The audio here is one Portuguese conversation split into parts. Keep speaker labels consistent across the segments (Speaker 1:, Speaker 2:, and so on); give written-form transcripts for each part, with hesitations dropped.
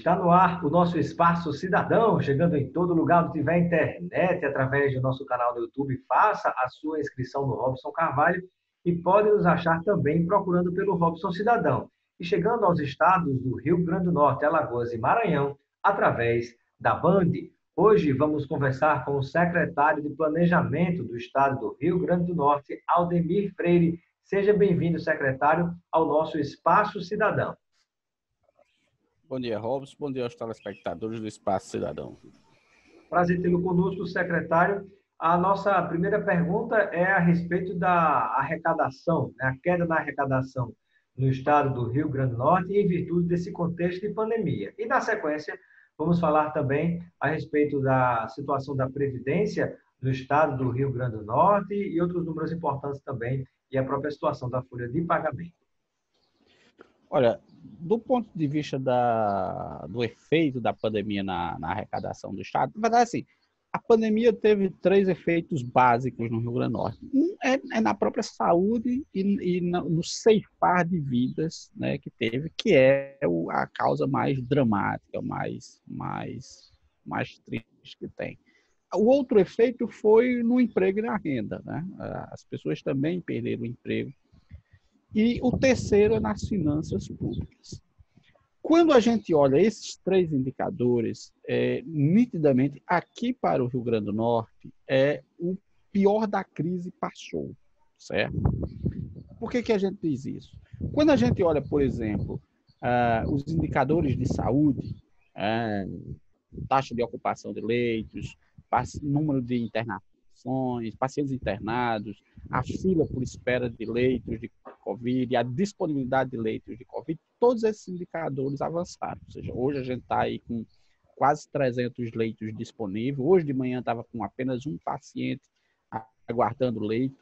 Speaker 1: Está no ar o nosso Espaço Cidadão, chegando em todo lugar onde tiver internet, através do nosso canal no YouTube. Faça a sua inscrição no Robson Carvalho e pode nos achar também procurando pelo Robson Cidadão. E chegando aos estados do Rio Grande do Norte, Alagoas e Maranhão, através da Band. Hoje vamos conversar com o secretário de Planejamento do estado do Rio Grande do Norte, Aldemir Freire. Seja bem-vindo, secretário, ao nosso Espaço Cidadão.
Speaker 2: Bom dia, Robson. Bom dia aos telespectadores do Espaço Cidadão.
Speaker 1: Prazer tê-lo conosco, secretário. A nossa primeira pergunta é a respeito da arrecadação, né? A queda na arrecadação no estado do Rio Grande do Norte em virtude desse contexto de pandemia. E, na sequência, vamos falar também a respeito da situação da Previdência no estado do Rio Grande do Norte e outros números importantes também, e a própria situação da folha de pagamento.
Speaker 2: Olha, do ponto de vista do efeito da pandemia na arrecadação do Estado, na verdade, assim, a pandemia teve 3 efeitos básicos no Rio Grande do Norte. Um é na própria saúde e no ceifar de vidas, né, que teve, que é a causa mais dramática, mais triste que tem. O outro efeito foi no emprego e na renda, né? As pessoas também perderam o emprego. E o terceiro é nas finanças públicas. Quando a gente olha esses 3 indicadores, nitidamente, aqui para o Rio Grande do Norte, o pior da crise passou, certo? Por que a gente diz isso? Quando a gente olha, por exemplo, os indicadores de saúde, taxa de ocupação de leitos, número de internações, pacientes internados, a fila por espera de leitos de Covid, a disponibilidade de leitos de Covid, todos esses indicadores avançaram. Ou seja, hoje a gente está aí com quase 300 leitos disponíveis. Hoje de manhã estava com apenas um paciente aguardando leito.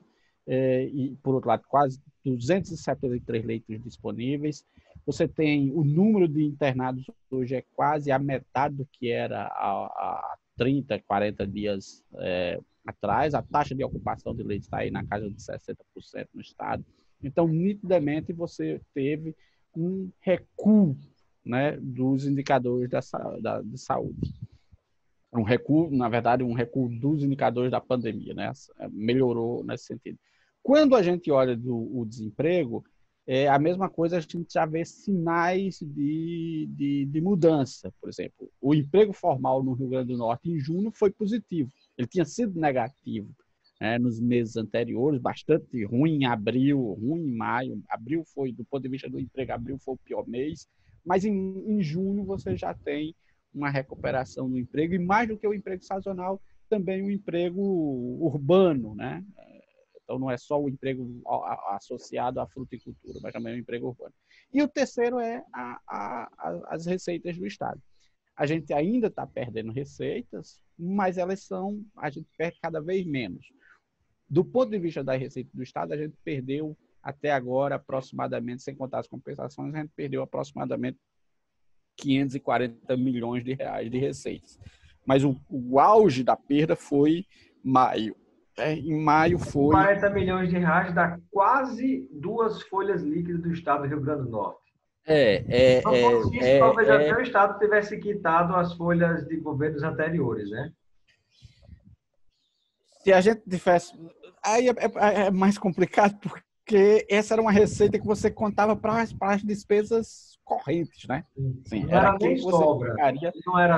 Speaker 2: E, por outro lado, quase 273 leitos disponíveis. Você tem o número de internados hoje é quase a metade do que era há 30, 40 dias atrás. A taxa de ocupação de leitos está aí na casa de 60% no estado. Então, nitidamente, você teve um recuo, né, dos indicadores de saúde. Um recuo, na verdade, um recuo dos indicadores da pandemia, né? Melhorou nesse sentido. Quando a gente olha o desemprego, a mesma coisa, a gente já vê sinais de mudança. Por exemplo, o emprego formal no Rio Grande do Norte em junho foi positivo. Ele tinha sido negativo nos meses anteriores, bastante ruim em abril, ruim em maio. Abril foi, do ponto de vista do emprego, abril foi o pior mês. Mas em junho você já tem uma recuperação do emprego, e mais do que o emprego sazonal, também o emprego urbano, né? Então, não é só o emprego associado à fruticultura, mas também o emprego urbano. E o terceiro é as receitas do Estado. A gente ainda está perdendo receitas, mas a gente perde cada vez menos. Do ponto de vista da receita do Estado, a gente perdeu até agora aproximadamente, sem contar as compensações, a gente perdeu aproximadamente 540 milhões de reais de receitas. Mas o auge da perda foi maio. Em maio foi...
Speaker 1: 40 milhões de reais dá quase 2 folhas líquidas do estado do Rio Grande do Norte. Não fosse isso, talvez até o estado tivesse quitado as folhas de governos anteriores, né?
Speaker 2: Se a gente tivesse... Aí é mais complicado, porque essa era uma receita que você contava para as despesas correntes, né?
Speaker 1: Sim, não era nem sobra.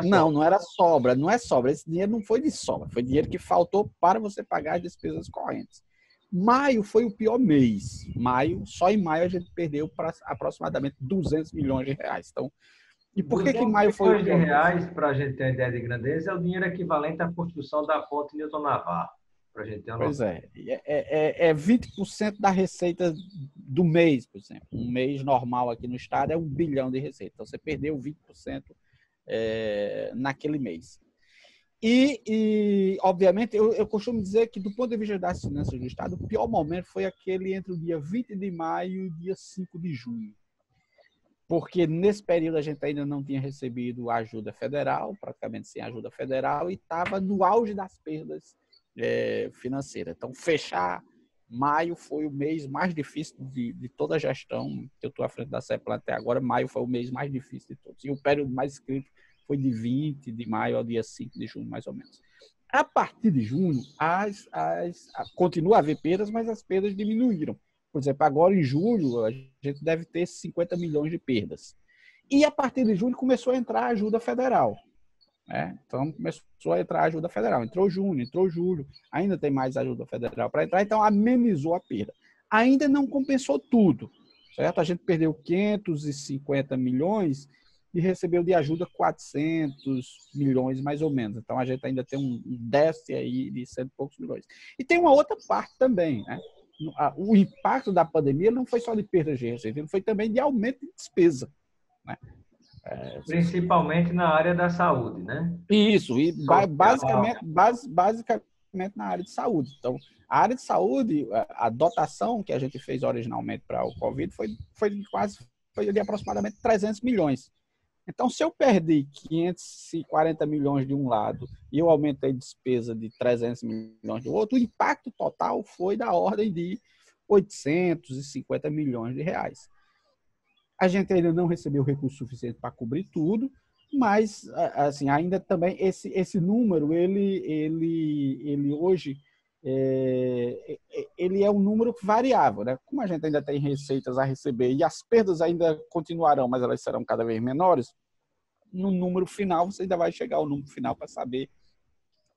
Speaker 2: Não era sobra. Não é sobra. Esse dinheiro não foi de sobra. Foi dinheiro que faltou para você pagar as despesas correntes. Maio foi o pior mês. Só em maio a gente perdeu para aproximadamente 200 milhões de reais. Então, e por que maio foi o pior mês? 200 milhões
Speaker 1: de reais, para a gente ter uma ideia de grandeza, é o dinheiro equivalente à construção da ponte Newton Navarro.
Speaker 2: Pois é 20% da receita do mês, por exemplo. Um mês normal aqui no estado é 1 bilhão de receita. Então, você perdeu 20% naquele mês. E obviamente, eu costumo dizer que, do ponto de vista das finanças do estado, o pior momento foi aquele entre o dia 20 de maio e o dia 5 de junho. Porque nesse período a gente ainda não tinha recebido ajuda federal, praticamente sem ajuda federal, e estava no auge das perdas financeira. Então, fechar Maio foi o mês mais difícil de toda a gestão que eu estou à frente da CEPLAN até agora. Maio foi o mês mais difícil de todos. E o período mais crítico foi de 20 de maio ao dia 5 de junho, mais ou menos. A partir de junho, continua a haver perdas, mas as perdas diminuíram. Por exemplo, agora em julho, a gente deve ter 50 milhões de perdas. E a partir de julho começou a entrar a ajuda federal. Né? Então, começou a entrar ajuda federal. Entrou junho, entrou julho, ainda tem mais ajuda federal para entrar, então amenizou a perda. Ainda não compensou tudo, certo? A gente perdeu 550 milhões e recebeu de ajuda 400 milhões, mais ou menos. Então, a gente ainda tem um déficit aí de 100 e poucos milhões. E tem uma outra parte também, né? O impacto da pandemia não foi só de perda de receita, ele foi também de aumento de despesa, né?
Speaker 1: Principalmente na área da saúde, né?
Speaker 2: Isso, e basicamente na área de saúde. Então, a área de saúde, a dotação que a gente fez originalmente para o Covid foi de aproximadamente 300 milhões. Então, se eu perdi 540 milhões de um lado e eu aumentei despesa de 300 milhões do outro, o impacto total foi da ordem de 850 milhões de reais. A gente ainda não recebeu recurso suficiente para cobrir tudo, mas assim, ainda também esse número, ele hoje ele é um número variável, né? Como a gente ainda tem receitas a receber e as perdas ainda continuarão, mas elas serão cada vez menores, no número final você ainda vai chegar ao número final para saber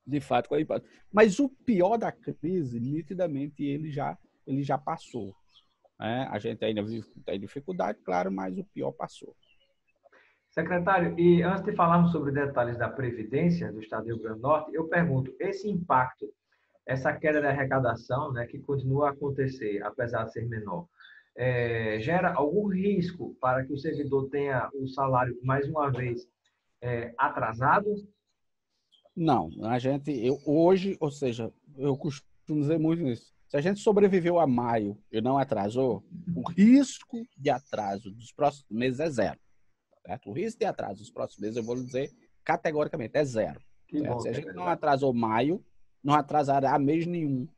Speaker 2: de fato qual é o impacto. Mas o pior da crise, nitidamente, ele já passou. A gente ainda tem dificuldade, claro, mas o pior passou.
Speaker 1: Secretário, e antes de falarmos sobre detalhes da Previdência do Estado do Rio Grande do Norte, eu pergunto, esse impacto, essa queda da arrecadação, né, que continua a acontecer, apesar de ser menor, gera algum risco para que o servidor tenha o salário, mais uma vez, atrasado?
Speaker 2: Não, hoje, ou seja, eu costumo dizer muito isso. Se a gente sobreviveu a maio e não atrasou, o risco de atraso dos próximos meses é zero. Certo? O risco de atraso dos próximos meses, eu vou dizer categoricamente, é zero.
Speaker 1: Bom,
Speaker 2: se a gente não atrasou maio, não atrasará mês nenhum.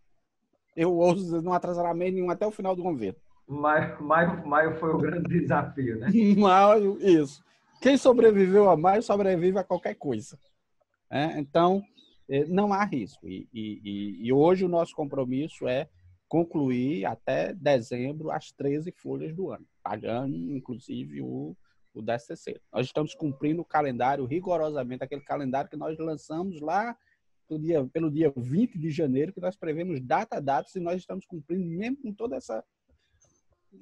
Speaker 2: Eu ouso dizer, não atrasará mês nenhum até o final do governo.
Speaker 1: Maio foi o grande desafio, né?
Speaker 2: Maio, isso. Quem sobreviveu a maio, sobrevive a qualquer coisa. Então, não há risco. E hoje o nosso compromisso é concluir até dezembro as 13 folhas do ano, pagando, inclusive, o 13º. Nós estamos cumprindo o calendário rigorosamente, aquele calendário que nós lançamos lá pelo dia 20 de janeiro, que nós prevemos data a data, e nós estamos cumprindo, mesmo com todo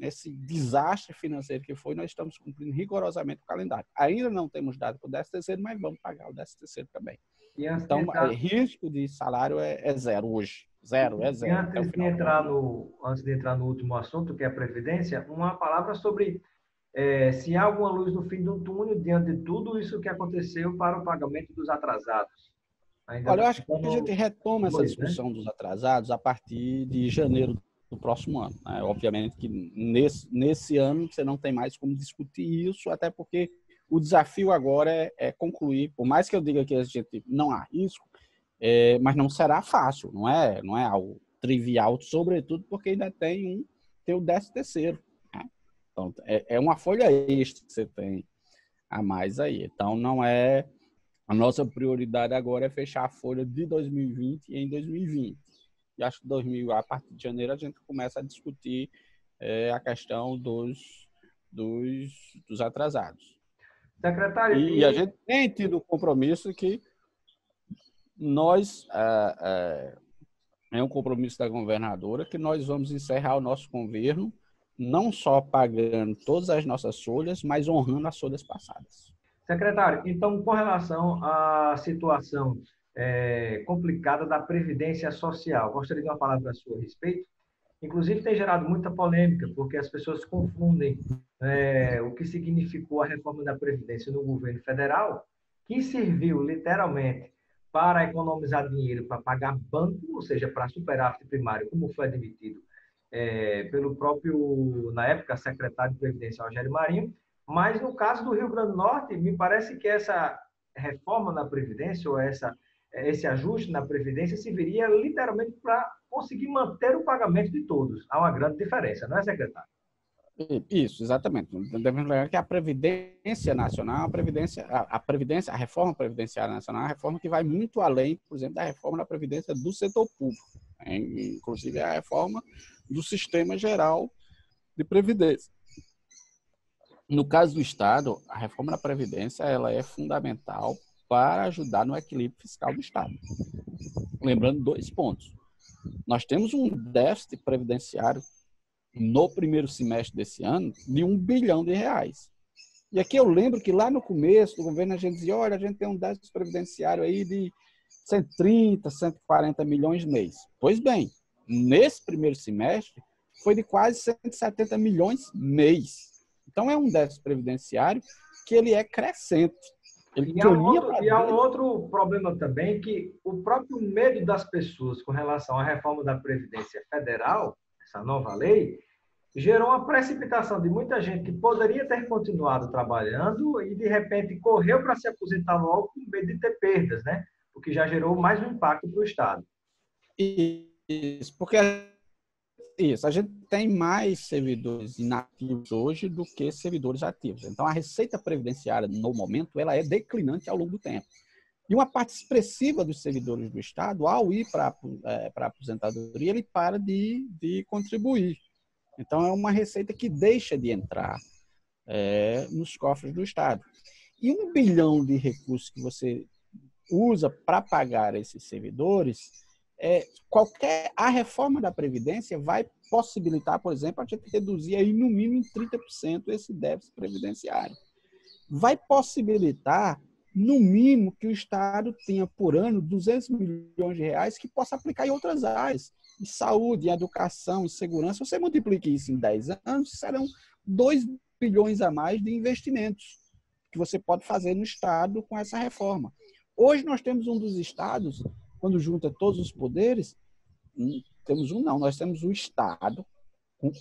Speaker 2: esse desastre financeiro que foi, nós estamos cumprindo rigorosamente o calendário. Ainda não temos data para o 13º, mas vamos pagar o 13º também. Então, risco de salário é zero hoje. Zero, é zero.
Speaker 1: Antes de entrar no último assunto, que é a Previdência, uma palavra sobre se há alguma luz no fim do túnel diante de tudo isso que aconteceu para o pagamento dos atrasados.
Speaker 2: Olha, eu acho que a gente retoma essa discussão dos atrasados a partir de janeiro do próximo ano. Né? Obviamente que nesse ano você não tem mais como discutir isso, até porque o desafio agora é concluir, por mais que eu diga que a gente não há risco, mas não será fácil, não é algo trivial, sobretudo porque ainda tem o 13º. Né? Então, é uma folha extra que você tem a mais aí. Então, não é... A nossa prioridade agora é fechar a folha de 2020 em 2020. E acho que a partir de janeiro a gente começa a discutir a questão dos atrasados.
Speaker 1: Secretário,
Speaker 2: e a gente tem tido o compromisso que nós, é um compromisso da governadora, que nós vamos encerrar o nosso governo não só pagando todas as nossas folhas, mas honrando as folhas passadas.
Speaker 1: Secretário, então, com relação à situação complicada da Previdência Social, gostaria de uma palavra sua a respeito. Inclusive, tem gerado muita polêmica, porque as pessoas confundem o que significou a reforma da Previdência no governo federal, que serviu literalmente para economizar dinheiro, para pagar banco, ou seja, para superávit primário, como foi admitido pelo próprio, na época, secretário de Previdência, Rogério Marinho. Mas, no caso do Rio Grande do Norte, me parece que essa reforma na Previdência, ou essa esse ajuste na Previdência serviria literalmente para conseguir manter o pagamento de todos. Há uma grande diferença, não é, secretário?
Speaker 2: Isso, exatamente. Devemos lembrar que a Previdência Nacional, a reforma previdenciária nacional, é uma reforma que vai muito além, por exemplo, da reforma da Previdência do setor público. Inclusive, é a reforma do Sistema Geral de Previdência. No caso do Estado, a reforma da Previdência ela é fundamental para ajudar no equilíbrio fiscal do Estado. Lembrando 2 pontos. Nós temos um déficit previdenciário no primeiro semestre desse ano de R$ 1 bilhão. E aqui eu lembro que lá no começo do governo a gente dizia, olha, a gente tem um déficit previdenciário aí de 130, 140 milhões mês. Pois bem, nesse primeiro semestre foi de quase 170 milhões mês. Então é um déficit previdenciário que ele é crescente.
Speaker 1: E há um outro problema também, que o próprio medo das pessoas com relação à reforma da Previdência Federal, essa nova lei, gerou uma precipitação de muita gente que poderia ter continuado trabalhando e, de repente, correu para se aposentar logo com medo de ter perdas, né? O que já gerou mais um impacto para o Estado.
Speaker 2: Isso, porque a gente tem mais servidores inativos hoje do que servidores ativos. Então, a receita previdenciária, no momento, ela é declinante ao longo do tempo. E uma parte expressiva dos servidores do Estado, ao ir para a aposentadoria, ele para de contribuir. Então, é uma receita que deixa de entrar nos cofres do Estado. E R$ 1 bilhão de recursos que você usa para pagar esses servidores, a reforma da Previdência vai possibilitar, por exemplo, a gente reduzir aí no mínimo em 30% esse déficit previdenciário. Vai possibilitar, no mínimo, que o Estado tenha por ano 200 milhões de reais que possa aplicar em outras áreas, em saúde, em educação, em segurança. Você multiplique isso em 10 anos, serão 2 bilhões a mais de investimentos que você pode fazer no Estado com essa reforma. Hoje nós temos um dos estados, quando junta todos os poderes, nós temos o Estado,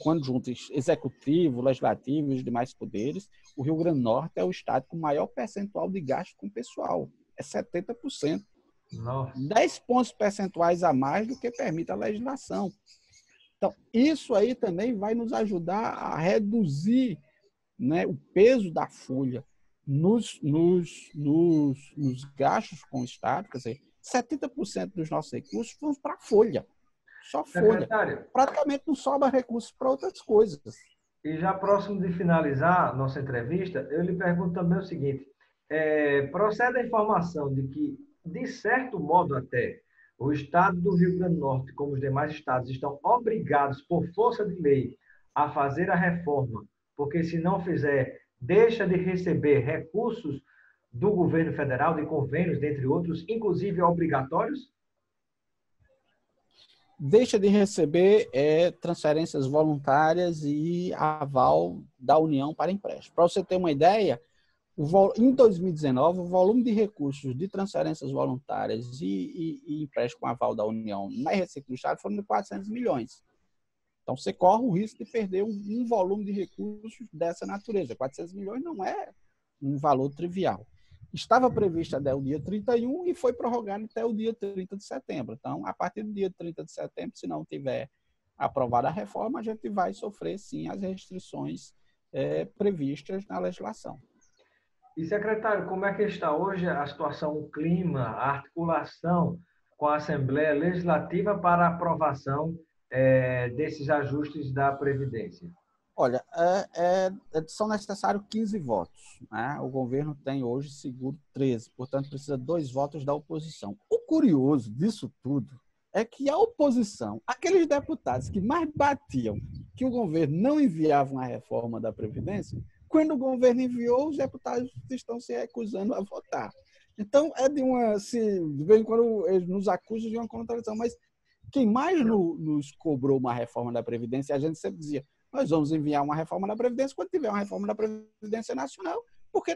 Speaker 2: quando junta executivo, legislativo e os demais poderes, o Rio Grande do Norte é o estado com maior percentual de gasto com pessoal, é 70%.
Speaker 1: Nossa.
Speaker 2: 10 pontos percentuais a mais do que permite a legislação. Então, isso aí também vai nos ajudar a reduzir, né, o peso da folha nos gastos com o Estado. Quer dizer, 70% dos nossos recursos vão para a folha. Só folha.
Speaker 1: Secretário,
Speaker 2: praticamente não sobra recursos para outras coisas.
Speaker 1: E já próximo de finalizar nossa entrevista, eu lhe pergunto também o seguinte: procede a informação de que, de certo modo até, o Estado do Rio Grande do Norte, como os demais estados, estão obrigados, por força de lei, a fazer a reforma, porque se não fizer, deixa de receber recursos do governo federal, de convênios, dentre outros, inclusive obrigatórios?
Speaker 2: Deixa de receber transferências voluntárias e aval da União para empréstimo. Para você ter uma ideia, em 2019, o volume de recursos de transferências voluntárias e empréstimo com aval da União na Receita do Estado foram de 400 milhões. Então, você corre o risco de perder um volume de recursos dessa natureza. 400 milhões não é um valor trivial. Estava previsto até o dia 31 e foi prorrogado até o dia 30 de setembro. Então, a partir do dia 30 de setembro, se não tiver aprovada a reforma, a gente vai sofrer, sim, as restrições previstas na legislação.
Speaker 1: E, secretário, como é que está hoje a situação, o clima, a articulação com a Assembleia Legislativa para a aprovação desses ajustes da Previdência?
Speaker 2: Olha, são necessários 15 votos. Né? O governo tem hoje seguro 13, portanto, precisa 2 votos da oposição. O curioso disso tudo é que a oposição, aqueles deputados que mais batiam que o governo não enviava uma reforma da Previdência, quando o governo enviou, os deputados estão se recusando a votar. Então, de vez em quando eles nos acusam de uma contradição, mas quem mais nos cobrou uma reforma da Previdência, a gente sempre dizia: nós vamos enviar uma reforma da Previdência quando tiver uma reforma da Previdência Nacional, porque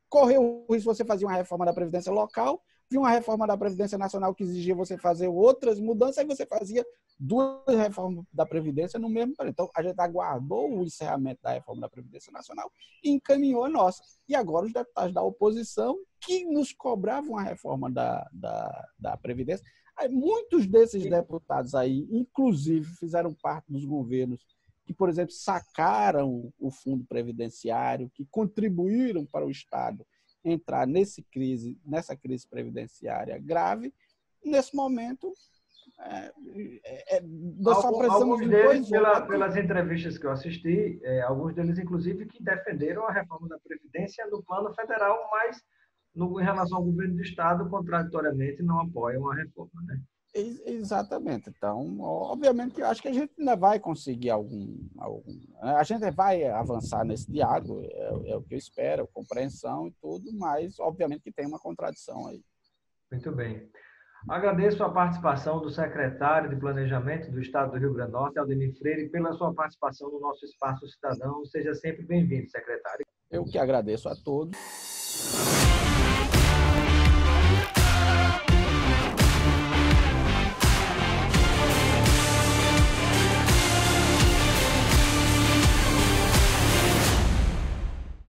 Speaker 2: correu o risco, você fazia uma reforma da Previdência local, vinha uma reforma da Previdência Nacional que exigia você fazer outras mudanças, aí você fazia duas reformas da Previdência no mesmo período. Então, a gente aguardou o encerramento da reforma da Previdência Nacional e encaminhou a nossa. E agora os deputados da oposição, que nos cobravam a reforma da Previdência, aí, muitos desses deputados aí, inclusive, fizeram parte dos governos que, por exemplo, sacaram o fundo previdenciário, que contribuíram para o Estado entrar nessa crise previdenciária grave. Nesse momento, nós só precisamos
Speaker 1: alguns
Speaker 2: de
Speaker 1: deles,
Speaker 2: 2 votos.
Speaker 1: pelas entrevistas que eu assisti, alguns deles, inclusive, que defenderam a reforma da Previdência no plano federal, mas em relação ao governo do Estado, contraditoriamente, não apoiam a reforma, né?
Speaker 2: Exatamente. Então, obviamente, que eu acho que a gente ainda vai conseguir a gente vai avançar nesse diálogo, é o que eu espero, compreensão e tudo, mas, obviamente, que tem uma contradição aí.
Speaker 1: Muito bem. Agradeço a participação do secretário de Planejamento do Estado do Rio Grande do Norte, Aldemir Freire, pela sua participação no nosso Espaço Cidadão. Seja sempre bem-vindo, secretário.
Speaker 2: Eu que agradeço a todos.